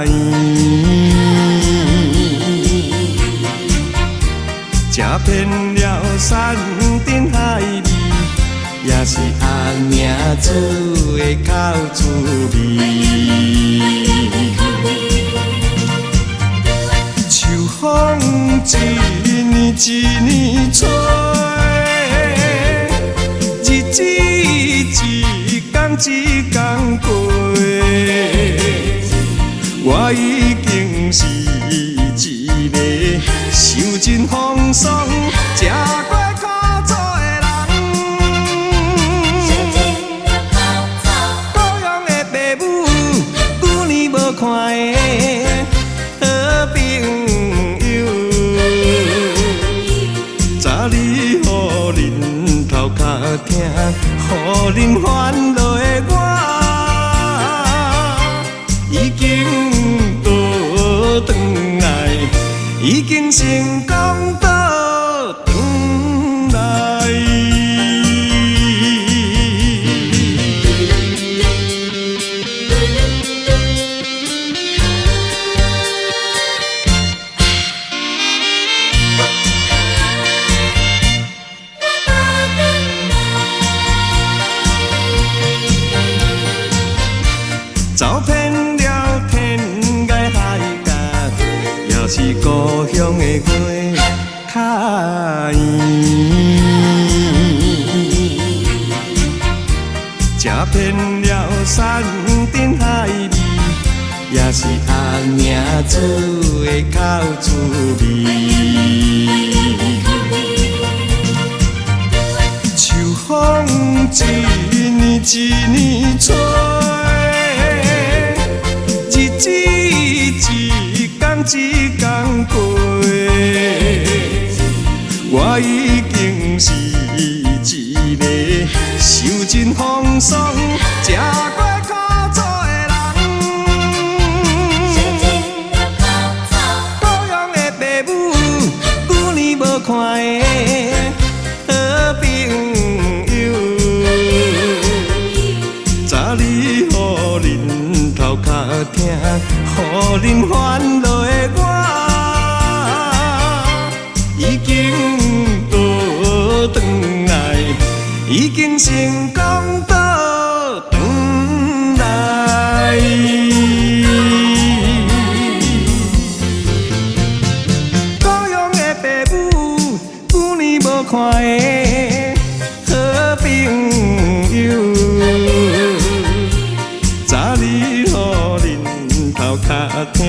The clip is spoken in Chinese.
圆，吃遍了山珍海味，也是阿娘煮的口滋味。秋风一年一年吹，日子一天一天过，我已经是一个受尽风霜、吃过苦楚的人。故乡的父母，久年无看的好朋友，早日予恁头壳疼，予恁烦恼的我，已经倒转来，已经成功倒转来。走遍了天涯海角，也是故乡的月较圆。吃遍了山珍海味，也是阿娘煮的口滋味。秋风一年一年吹，日子一天一天过，我已经是一个受尽风霜、吃过苦楚的人。故乡的父母，久年无看的好朋友，早日予恁头壳疼，予恁烦恼的我，已经倒转来，已经成功倒转来。故乡的父母，久年无看的好朋友，早日予恁头壳疼。